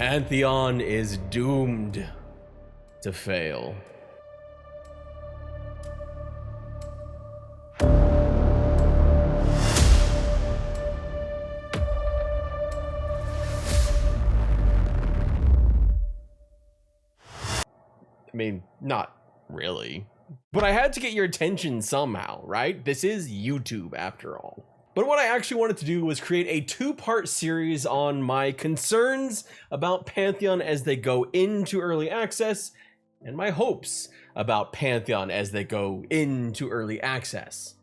Pantheon is doomed to fail. I mean, not really. But I had to get your attention somehow, right? This is YouTube after all. But what I actually wanted to do was create a two-part series on my concerns about Pantheon as they go into early access, and my hopes about Pantheon as they go into early access.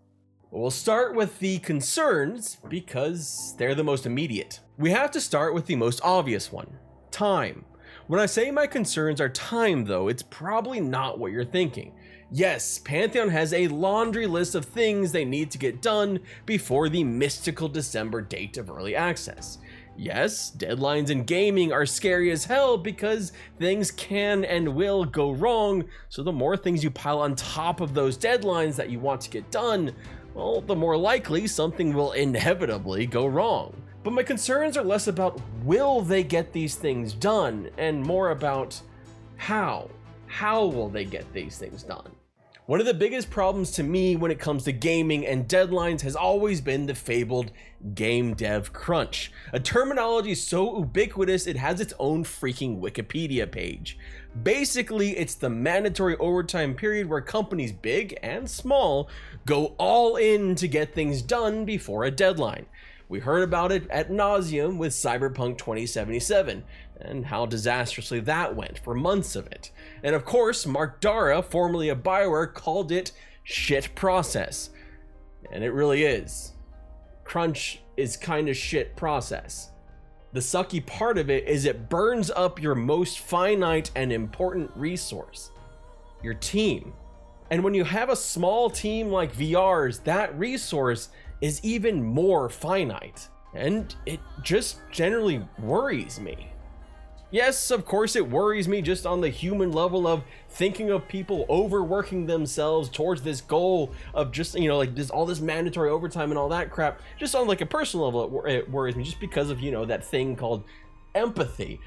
We'll start with the concerns because they're the most immediate. We have to start with the most obvious one, time. When I say my concerns are time though, it's probably not what you're thinking. Yes, Pantheon has a laundry list of things they need to get done before the mystical December date of early access. Yes, deadlines in gaming are scary as hell because things can and will go wrong, so the more things you pile on top of those deadlines that you want to get done, well, the more likely something will inevitably go wrong. But my concerns are less about will they get these things done, and more about how. How will they get these things done? One of the biggest problems to me when it comes to gaming and deadlines has always been the fabled game dev crunch, a terminology so ubiquitous it has its own freaking Wikipedia page. Basically, it's the mandatory overtime period where companies big and small go all in to get things done before a deadline. We heard about it ad nauseum with Cyberpunk 2077 and how disastrously that went for months of it. And of course, Mark Dara, formerly of BioWare, called it shit process. And it really is. Crunch is kind of shit process. The sucky part of it is it burns up your most finite and important resource, your team. And when you have a small team like VR's, that resource is even more finite, and it just generally worries me. Yes, of course it worries me just on the human level of thinking of people overworking themselves towards this goal of just, like this, all this mandatory overtime and all that crap. Just on like a personal level, it worries me just because of, that thing called empathy.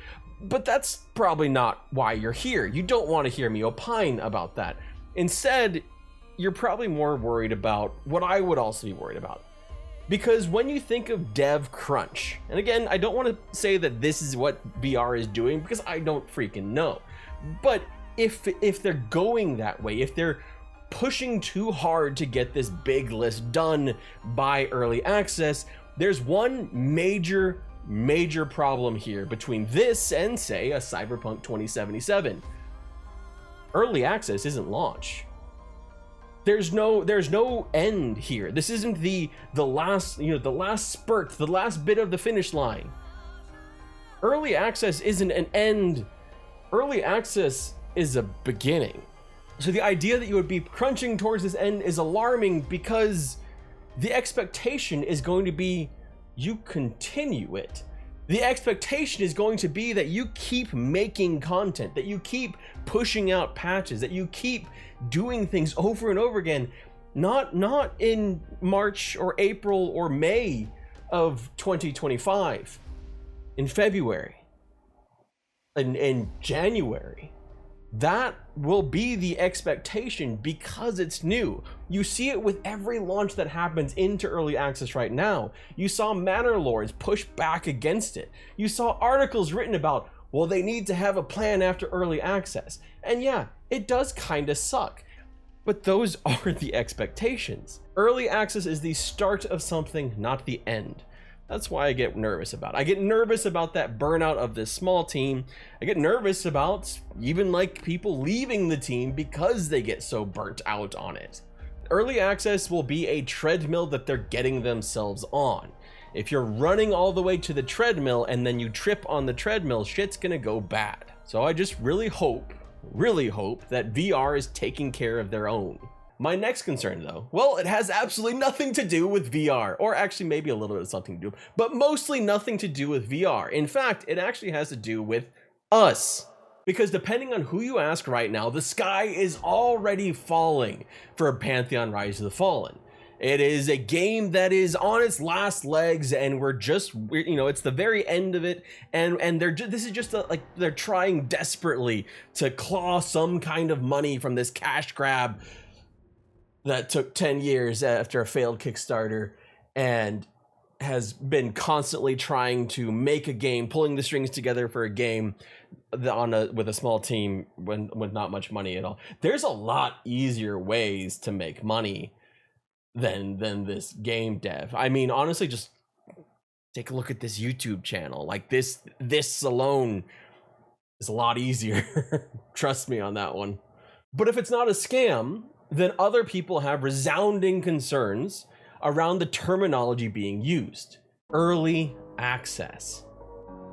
But that's probably not why you're here. You don't want to hear me opine about that. Instead, you're probably more worried about what I would also be worried about. Because when you think of dev crunch, and again, I don't want to say that this is what VR is doing because I don't freaking know. But if they're going that way, if they're pushing too hard to get this big list done by early access, there's one major problem here between this and, say, a Cyberpunk 2077. Early access isn't launch. There's no end here. This isn't the last, the last spurt, the last bit of the finish line. Early access isn't an end. Early access is a beginning. So the idea that you would be crunching towards this end is alarming because the expectation is going to be you continue it. The expectation is going to be that you keep making content, that you keep pushing out patches, that you keep doing things over and over again, not in March or April or May of 2025, in February, in January. That will be the expectation because it's new. You see it with every launch that happens into early access right now. You saw Manor Lords push back against it. You saw articles written about, well, they need to have a plan after early access. And yeah, it does kind of suck. But those are the expectations. Early access is the start of something, not the end. That's why I get nervous about it. I get nervous about that burnout of this small team. I get nervous about even like people leaving the team because they get so burnt out on it. Early access will be a treadmill that they're getting themselves on. If you're running all the way to the treadmill and then you trip on the treadmill, shit's gonna go bad. So I just really hope that VR is taking care of their own. My next concern though, well, it has absolutely nothing to do with VR, or actually maybe a little bit of something to do, but mostly nothing to do with VR. In fact, it actually has to do with us. Because depending on who you ask right now, the sky is already falling for Pantheon Rise of the Fallen. It is a game that is on its last legs, and it's the very end of it, and this is just like they're trying desperately to claw some kind of money from this cash grab that took 10 years after a failed Kickstarter, and has been constantly trying to make a game, pulling the strings together for a game with a small team with not much money at all. There's a lot easier ways to make money than this game dev. I mean, honestly, just take a look at this YouTube channel. Like this alone is a lot easier. Trust me on that one. But if it's not a scam, then other people have resounding concerns around the terminology being used. Early access.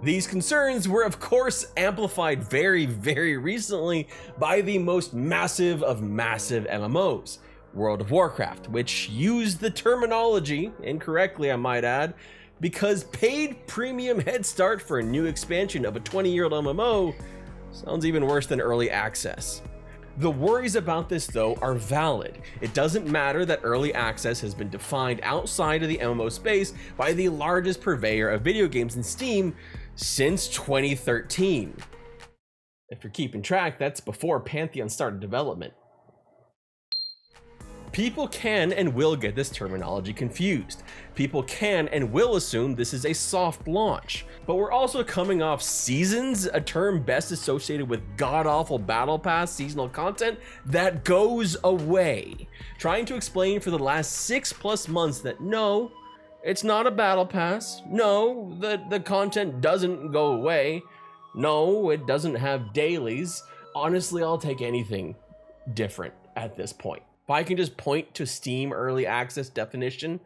These concerns were, of course, amplified very, very recently by the most massive of massive MMOs, World of Warcraft, which used the terminology, incorrectly I might add, because paid premium head start for a new expansion of a 20-year-old MMO sounds even worse than early access. The worries about this, though, are valid. It doesn't matter that early access has been defined outside of the MMO space by the largest purveyor of video games in Steam since 2013. If you're keeping track, that's before Pantheon started development. People can and will get this terminology confused. People can and will assume this is a soft launch. But we're also coming off Seasons, a term best associated with god-awful Battle Pass seasonal content that goes away. Trying to explain for the last 6+ months that no, it's not a Battle Pass. No, the content doesn't go away. No, it doesn't have dailies. Honestly, I'll take anything different at this point. If I can just point to Steam early access definition,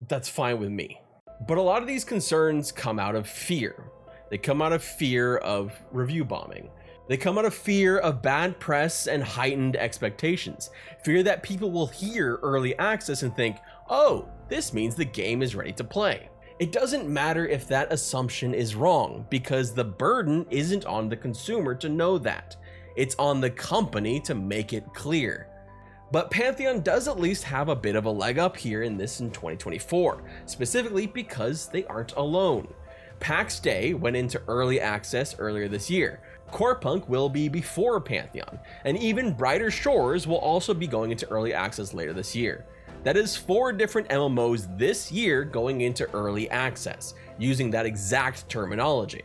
that's fine with me. But a lot of these concerns come out of fear. They come out of fear of review bombing. They come out of fear of bad press and heightened expectations. Fear that people will hear early access and think, oh, this means the game is ready to play. It doesn't matter if that assumption is wrong, because the burden isn't on the consumer to know that. It's on the company to make it clear. But Pantheon does at least have a bit of a leg up here in 2024, specifically because they aren't alone. PAX Day went into early access earlier this year. Corepunk will be before Pantheon, and even Brighter Shores will also be going into early access later this year. That is 4 different MMOs this year going into early access, using that exact terminology.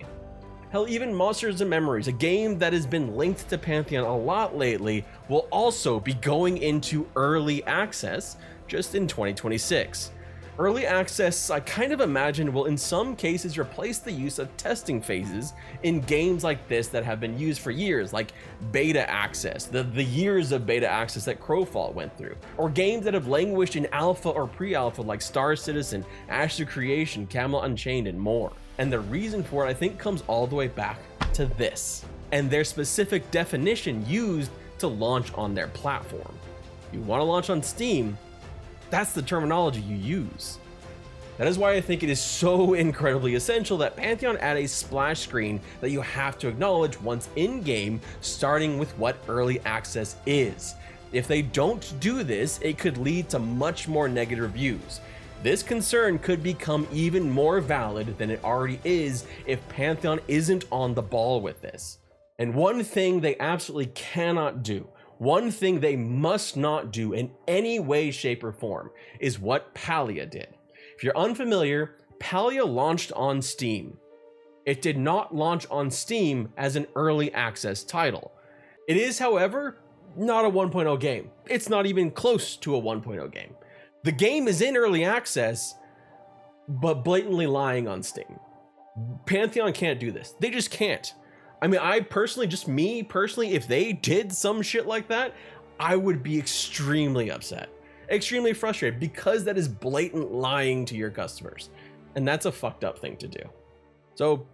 Hell, even Monsters and Memories, a game that has been linked to Pantheon a lot lately, will also be going into early access just in 2026. Early access, I kind of imagine, will in some cases replace the use of testing phases in games like this that have been used for years, like beta access, the years of beta access that Crowfall went through, or games that have languished in alpha or pre-alpha like Star Citizen, Ashes of Creation, Camelot Unchained, and more. And the reason for it, I think, comes all the way back to this, and their specific definition used to launch on their platform. You want to launch on Steam, that's the terminology you use. That is why I think it is so incredibly essential that Pantheon add a splash screen that you have to acknowledge once in-game, starting with what early access is. If they don't do this, it could lead to much more negative reviews. This concern could become even more valid than it already is if Pantheon isn't on the ball with this. And one thing they absolutely cannot do, one thing they must not do in any way, shape, or form is what Palia did. If you're unfamiliar, Palia launched on Steam. It did not launch on Steam as an early access title. It is, however, not a 1.0 game. It's not even close to a 1.0 game. The game is in early access, but blatantly lying on Steam. Pantheon can't do this. They just can't. I mean, me personally, if they did some shit like that, I would be extremely upset, extremely frustrated, because that is blatant lying to your customers. And that's a fucked up thing to do. So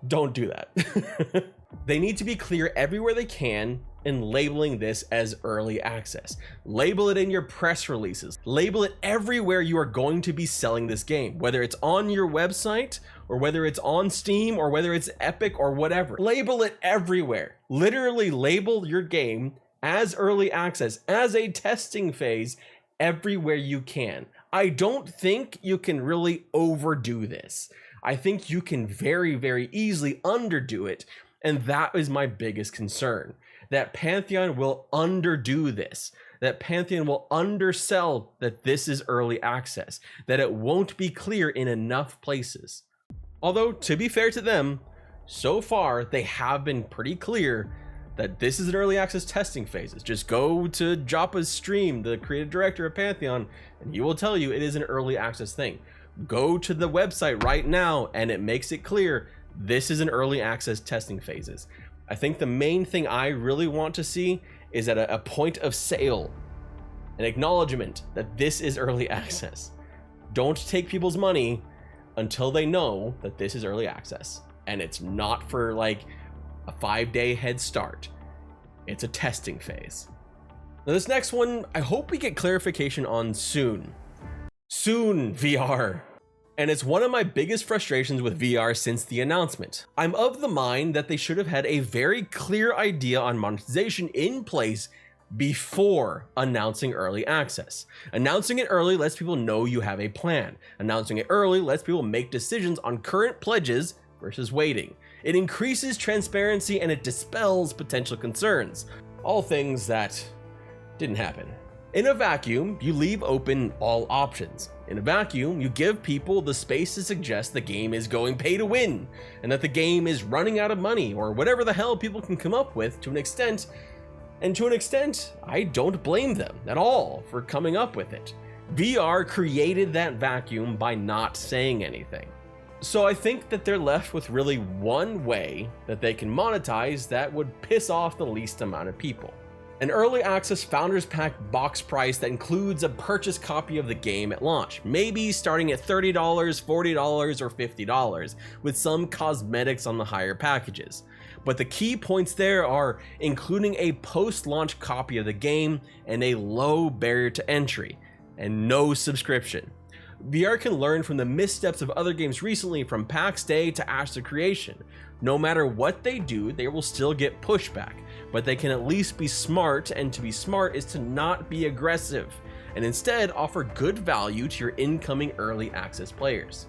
don't do that. They need to be clear everywhere they can in labeling this as early access. Label it in your press releases. Label it everywhere you are going to be selling this game, whether it's on your website or whether it's on Steam or whether it's Epic or whatever. Label it everywhere. Literally label your game as early access, as a testing phase everywhere you can. I don't think you can really overdo this. I think you can very, very easily underdo it. And that is my biggest concern, that Pantheon will underdo this, that Pantheon will undersell that this is early access, that it won't be clear in enough places. Although, to be fair to them, so far they have been pretty clear that this is an early access testing phases. Just go to Joppa's stream, the creative director of Pantheon, and he will tell you it is an early access thing. Go to the website right now and it makes it clear this is an early access testing phases. I think the main thing I really want to see is at a point of sale, an acknowledgement that this is early access. Don't take people's money until they know that this is early access. And it's not for like a 5-day head start. It's a testing phase. Now this next one, I hope we get clarification on soon. Soon, VR. And it's one of my biggest frustrations with VR since the announcement. I'm of the mind that they should have had a very clear idea on monetization in place before announcing early access. Announcing it early lets people know you have a plan. Announcing it early lets people make decisions on current pledges versus waiting. It increases transparency and it dispels potential concerns. All things that didn't happen. In a vacuum, you leave open all options. In a vacuum, you give people the space to suggest the game is going pay to win, and that the game is running out of money, or whatever the hell people can come up with to an extent. And to an extent, I don't blame them at all for coming up with it. VR created that vacuum by not saying anything. So I think that they're left with really one way that they can monetize that would piss off the least amount of people. An early access Founders Pack box price that includes a purchase copy of the game at launch, maybe starting at $30, $40, or $50, with some cosmetics on the higher packages. But the key points there are including a post-launch copy of the game and a low barrier to entry, and no subscription. VR can learn from the missteps of other games recently, from PAX Day to Ash the Creation. No matter what they do, they will still get pushback, but they can at least be smart, and to be smart is to not be aggressive, and instead offer good value to your incoming early access players.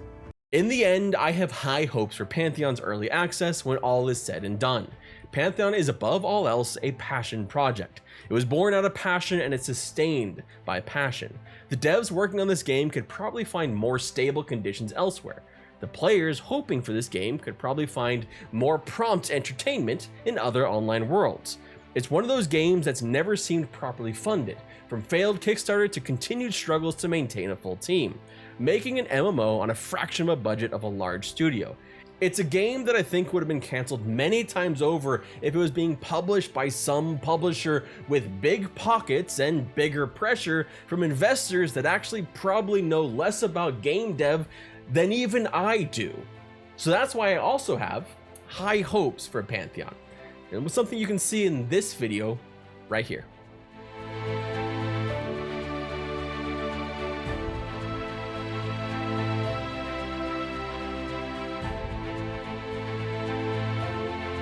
In the end, I have high hopes for Pantheon's early access when all is said and done. Pantheon is above all else a passion project. It was born out of passion and it's sustained by passion. The devs working on this game could probably find more stable conditions elsewhere. The players hoping for this game could probably find more prompt entertainment in other online worlds. It's one of those games that's never seemed properly funded, from failed Kickstarter to continued struggles to maintain a full team, making an MMO on a fraction of a budget of a large studio. It's a game that I think would have been canceled many times over if it was being published by some publisher with big pockets and bigger pressure from investors that actually probably know less about game dev than even I do. So that's why I also have high hopes for Pantheon. And it was something you can see in this video right here.